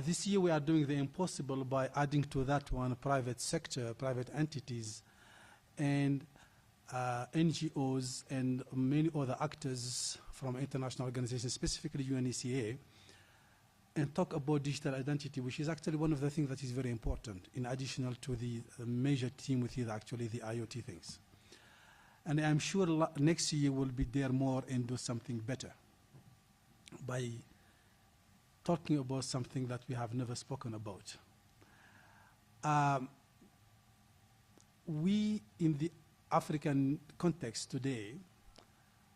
This year we are doing the impossible by adding to that one private sector, private entities, and NGOs and many other actors from international organizations, specifically UNECA, and talk about digital identity, which is actually one of the things that is very important, in addition to the major theme with it, actually the IoT things. And I'm sure next year we'll be there more and do something better by talking about something that we have never spoken about. We, in the African context today,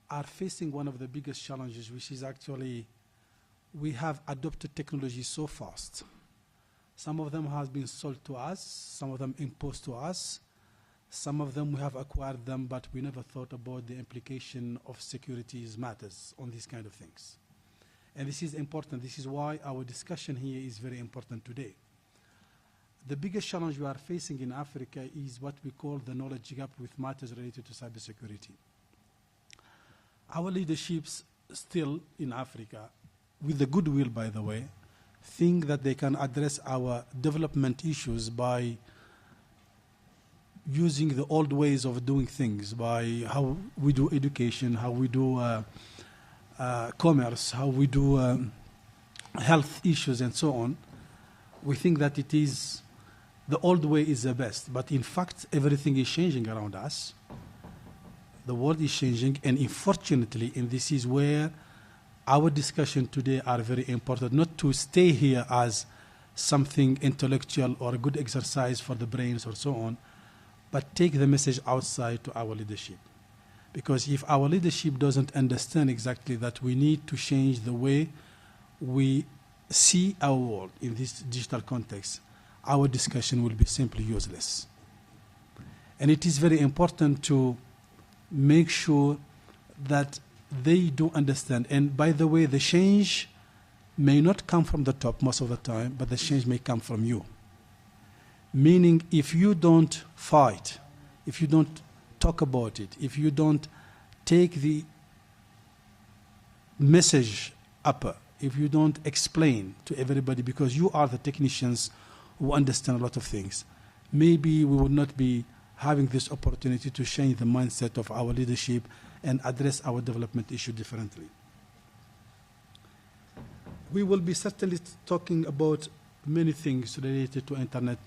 are facing one of the biggest challenges, which is actually we have adopted technology so fast. Some of them have been sold to us, some of them imposed to us, some of them we have acquired them, but we never thought about the implication of security matters on these kind of things. And this is important. This is why our discussion here is very important today. The biggest challenge we are facing in Africa is what we call the knowledge gap with matters related to cybersecurity. Our leaderships still in Africa, with the goodwill, by the way, think that they can address our development issues by using the old ways of doing things, by how we do education, how we do commerce, how we do health issues and so on. We think that it is the old way is the best, but in fact everything is changing around us. The world is changing, and unfortunately, and this is where our discussion today are very important, not to stay here as something intellectual or a good exercise for the brains or so on, but take the message outside to our leadership. Because if our leadership doesn't understand exactly that we need to change the way we see our world in this digital context, our discussion will be simply useless. And it is very important to make sure that they do understand. And by the way, the change may not come from the top most of the time, but the change may come from you. Meaning, if you don't fight, if you don't talk about it, if you don't take the message up, if you don't explain to everybody, because you are the technicians who understand a lot of things, maybe we would not be having this opportunity to change the mindset of our leadership and address our development issue differently. We will be certainly talking about many things related to Internet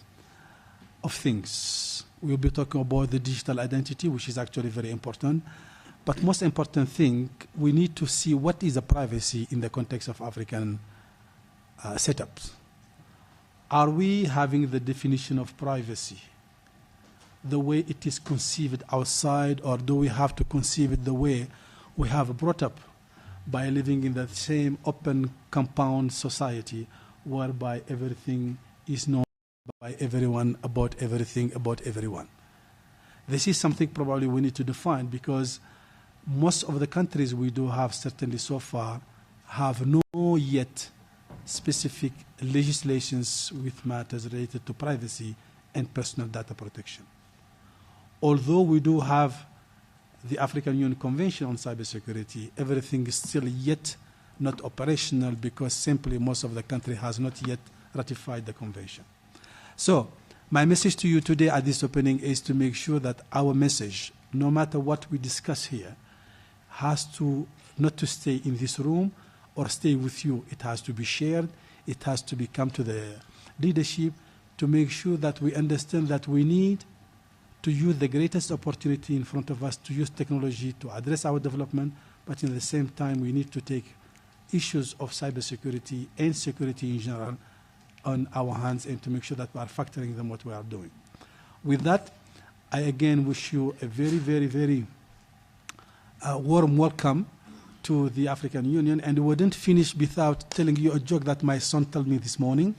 of Things. We will be talking about the digital identity, which is actually very important. But most important thing, we need to see what is the privacy in the context of African setups. Are we having the definition of privacy the way it is conceived outside, or do we have to conceive it the way we have brought up by living in the same open compound society whereby everything is known by everyone about everything about everyone? This is something probably we need to define, because most of the countries we do have, certainly so far, have no yet specific legislations with matters related to privacy and personal data protection. Although we do have the African Union Convention on Cybersecurity, everything is still yet not operational, because simply most of the country has not yet ratified the convention. So my message to you today at this opening is to make sure that our message, no matter what we discuss here, has to not to stay in this room or stay with you. It has to be shared. It has to become to the leadership to make sure that we understand that we need to use the greatest opportunity in front of us to use technology to address our development, but in the same time we need to take issues of cybersecurity and security in general on our hands and to make sure that we are factoring them what we are doing. With that, I again wish you a very, very, very warm welcome to the African Union, and we wouldn't finish without telling you a joke that my son told me this morning.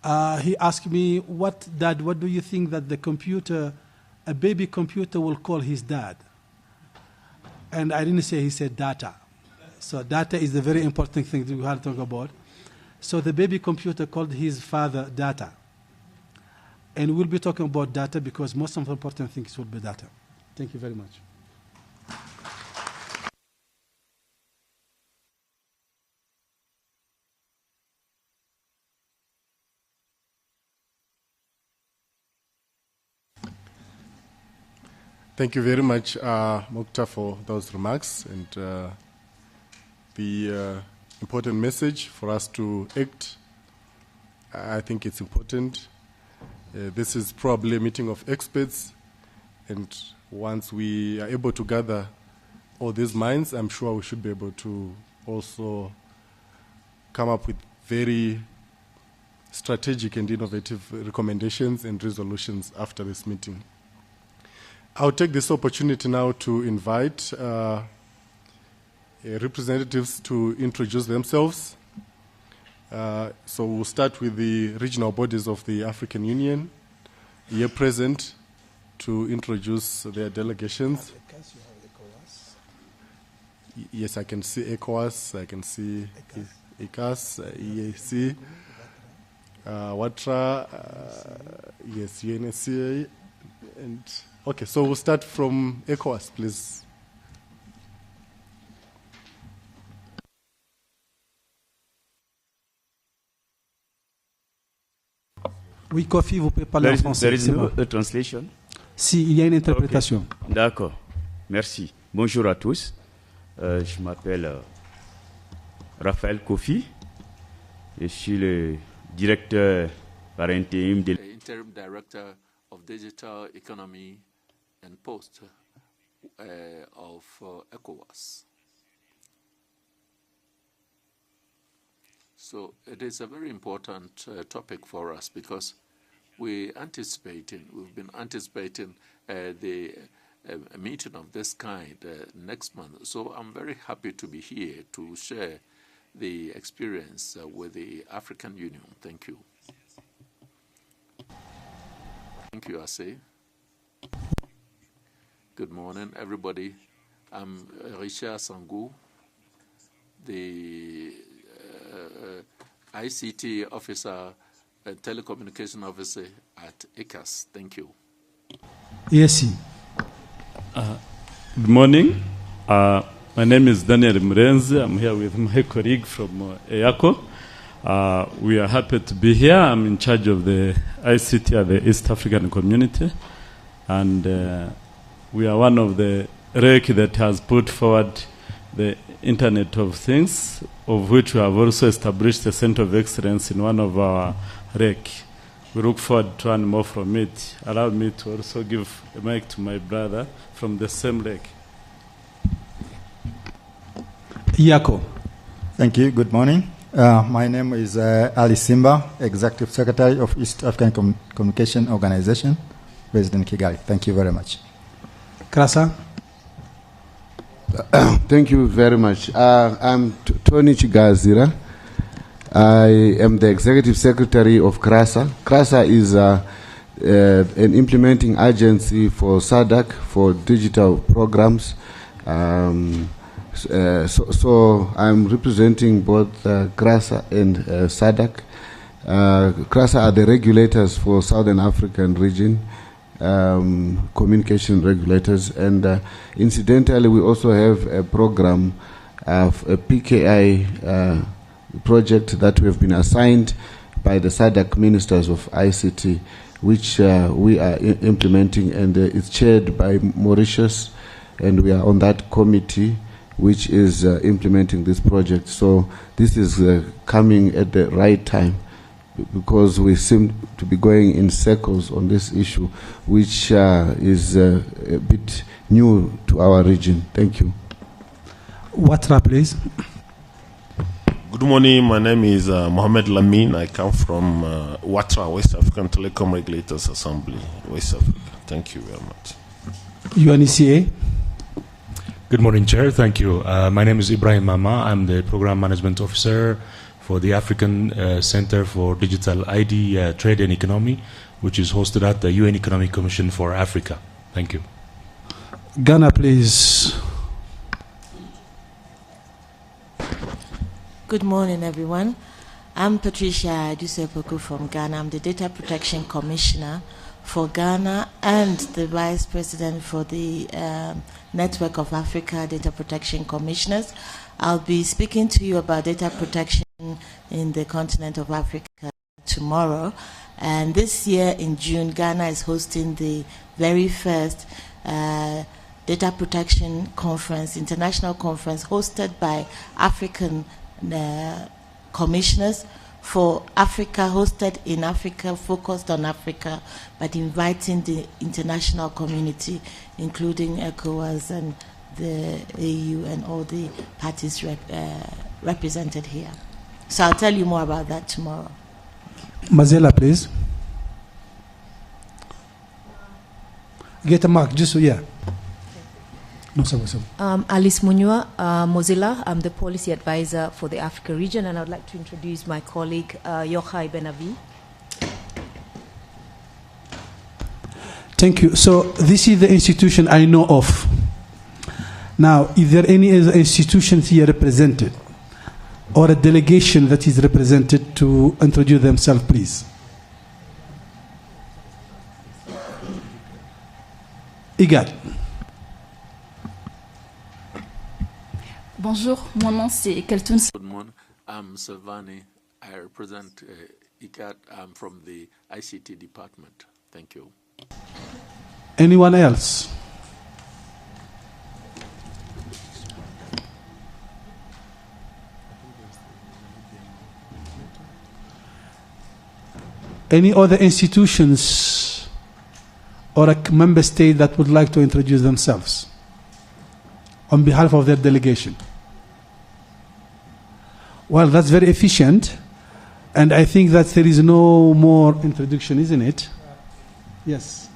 He asked me, Dad, what do you think that the computer, a baby computer will call his dad? And I didn't say, he said data. So data is the very important thing that we have to talk about. So the baby computer called his father data. And we'll be talking about data because most of the important things will be data. Thank you very much. Thank you very much, Mukta, for those remarks and the important message for us to act. I think it's important. This is probably a meeting of experts, and once we are able to gather all these minds, I'm sure we should be able to also come up with very strategic and innovative recommendations and resolutions after this meeting. I'll take this opportunity now to invite representatives to introduce themselves. So we'll start with the regional bodies of the African Union here present to introduce their delegations. Yes, I can see ECOWAS, I can see ECAS, EAC, WATRA, yes, UNSCA, and okay, so we'll start from ECOWAS, please. Oui, Kofi, vous pouvez parler en français. There is no translation? Si, il y a une interprétation. Okay. D'accord, merci. Bonjour à tous. Je m'appelle Raphaël Kofi. Je suis le directeur par intérim de Interim Director of Digital Economy and Post of ECOWAS. So it is a very important topic for us because we've been anticipating a meeting of this kind next month. So I'm very happy to be here to share the experience with the African Union. Thank you. Thank you, Ase. Good morning, everybody. I'm Richard Sangou, the ICT officer, telecommunication officer at ECAS. Thank you. Yes. Good morning. My name is Daniel Mrenzi. I'm here with my colleague from EACO. We are happy to be here. I'm in charge of the ICT at the East African community. And we are one of the REC that has put forward the Internet of Things, of which we have also established a center of excellence in one of our REC. We look forward to learn more from it. Allow me to also give a mic to my brother from the same REC. Yako. Thank you. Good morning. My name is Ali Simba, Executive Secretary of East African Communication Organization, based in Kigali. Thank you very much. Krasa. Thank you very much. I'm Tony Chigazira. I am the Executive Secretary of CRASA. CRASA is an implementing agency for SADC for digital programs. So I'm representing both CRASA and SADC. CRASA are the regulators for Southern African region, communication regulators, and incidentally we also have a program of a PKI project that we have been assigned by the SADC ministers of ICT, which we are implementing, and it's chaired by Mauritius, and we are on that committee which is implementing this project. So this is coming at the right time, because we seem to be going in circles on this issue, which is a bit new to our region. Thank you. Watra, please. Good morning. My name is Mohamed Lamin. I come from WATRA, West African Telecom Regulators Assembly, West Africa. Thank you very much. UNECA. Good morning, Chair. Thank you. My name is Ibrahim Mama. I'm the Program Management Officer for the African Center for Digital ID, Trade and Economy, which is hosted at the UN Economic Commission for Africa. Thank you. Ghana, please. Good morning, everyone. I'm Patricia Adusepoku from Ghana. I'm the Data Protection Commissioner for Ghana and the Vice President for the Network of Africa Data Protection Commissioners. I'll be speaking to you about data protection in the continent of Africa tomorrow. And this year in June, Ghana is hosting the very first data protection conference, international conference hosted by African commissioners for Africa, hosted in Africa, focused on Africa, but inviting the international community, including ECOWAS and the AU and all the parties represented here. So I'll tell you more about that tomorrow. Mazela, please. Get a mark, just so, yeah. No, sorry. Alice Munua, Mozilla. I'm the policy advisor for the Africa region, and I would like to introduce my colleague, Yochai Benavi. Thank you. So this is the institution I know of. Now, is there any other institutions here represented, or a delegation that is represented to introduce themselves, please? IGAD. Bonjour, mon nom c'est Keltoun. Good morning, I'm Silvani. I represent ICAT. I'm from the ICT department. Thank you. Anyone else? Any other institutions or a member state that would like to introduce themselves on behalf of their delegation? Well, that's very efficient, and I think that there is no more introduction, isn't it? Yes.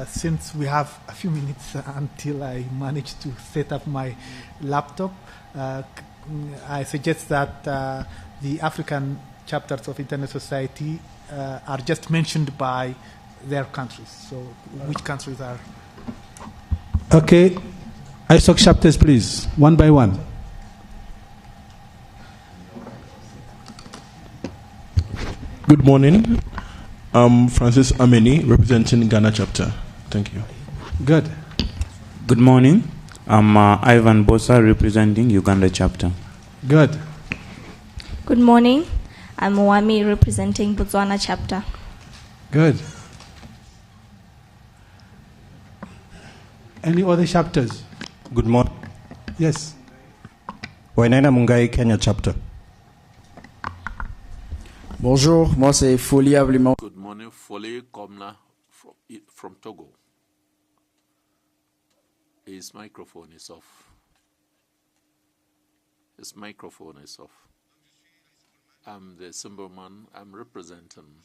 Since we have a few minutes until I manage to set up my laptop, I suggest that the African chapters of Internet Society are just mentioned by their countries. So which countries are? Okay. ISOC chapters, please, one by one. Good morning. I'm Francis Ameni, representing Ghana chapter. Thank you. Good. Good morning. I'm Ivan Bosa, representing Uganda chapter. Good. Good morning. I'm Mwami, representing Botswana chapter. Good. Any other chapters? Good morning. Yes. Wainaina Mungai, Kenya chapter. Bonjour, moi c'est Folie Avliment. Good morning, Folie Komna from Togo. His microphone is off. His microphone is off. I'm the Simberman. I'm representing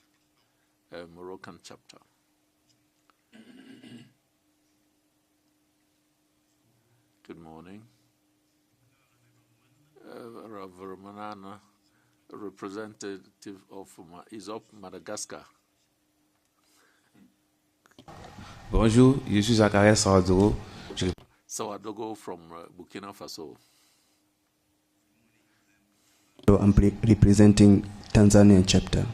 Moroccan chapter. Good morning. Manana, representative of Madagascar. Bonjour, je suis Zacharias Sawadogo. Sawadogo from Burkina Faso. So I'm representing Tanzania chapter.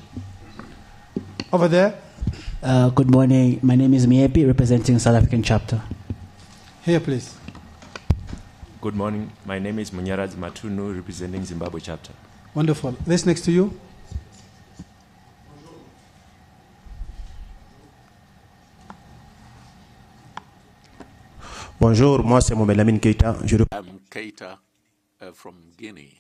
Over there. Good morning. My name is Miepi, representing South African chapter. Here, please. Good morning. My name is Munyaradzi Matunu, representing Zimbabwe chapter. Wonderful. This next to you. Bonjour, moi c'est Momelamine Keita. I'm Keita from Guinea.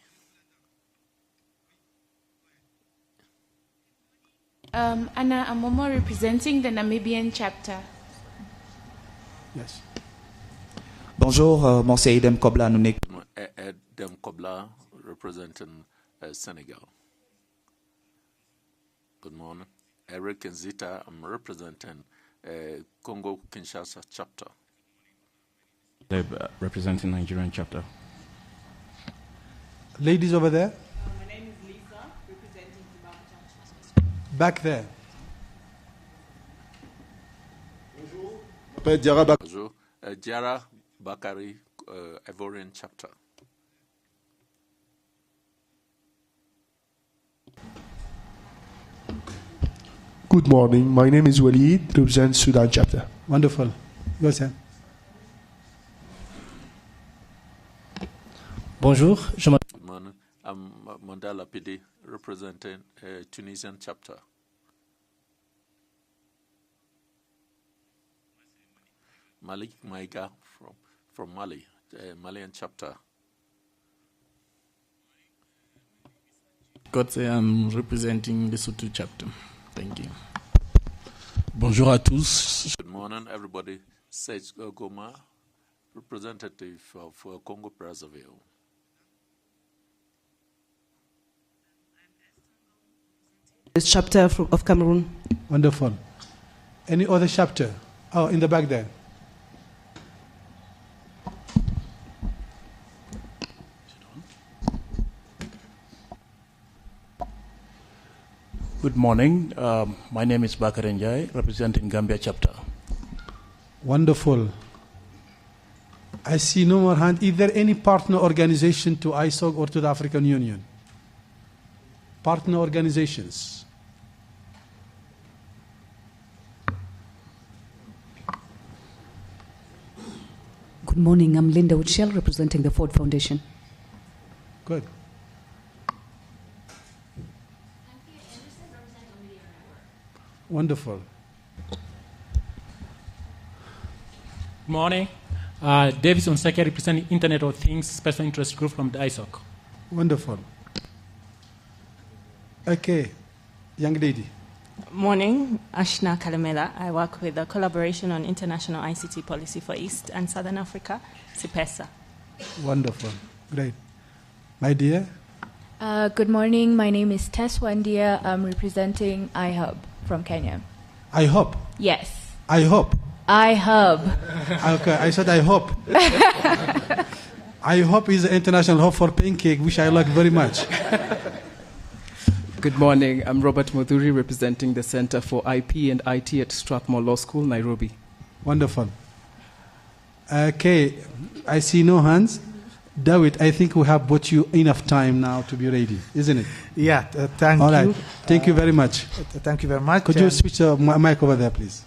Anna Amomo, representing the Namibian chapter. Yes. Bonjour, moi c'est Edem Kobla Nunik. Edem Kobla, representing Senegal. Good morning. Eric Nzita, I'm representing Congo Kinshasa chapter. Representing Nigerian chapter. Ladies over there. My name is Lisa, representing Zimbabwe chapter. Back there. Bonjour. Diara Bakari, Ivorian chapter. Good morning. My name is Walid, represent Sudan chapter. Wonderful. Go ahead. Bonjour. Good morning. I'm Mandela Pidi, representing Tunisian chapter. Mabika from Mali, Malian chapter. I'm representing the Lesotho chapter. Thank you. Bonjour à tous. Good morning, everybody. Sage Goma, representative of Congo Brazzaville. This chapter of Cameroon. Wonderful. Any other chapter? Oh, in the back there. Good morning. My name is Verengai, representing Gambia chapter. Wonderful. I see no more hand. Is there any partner organization to ISOG or to the African Union? Partner organizations. Good morning. I'm Linda Uchel, representing the Ford Foundation. Good. Wonderful. Good morning. Davis Onsaki, representing Internet of Things Special Interest Group from the ISOC. Wonderful. Okay, young lady. Morning, Ashna Kalamela. I work with the Collaboration on International ICT Policy for East and Southern Africa, CIPESA. Wonderful. Great. My dear? Good morning. My name is Tess Wandia. I'm representing iHub from Kenya. iHub? Yes. iHub? iHub. Okay, I said I hope. iHub is the international hub for pancake, which I like very much. Good morning. I'm Robert Moduri, representing the Center for IP and IT at Strathmore Law School, Nairobi. Wonderful. Okay, I see no hands. David, I think we have bought you enough time now to be ready, isn't it? Yeah, thank you. All right. Thank you very much. Thank you very much. Could you switch the mic over there, please?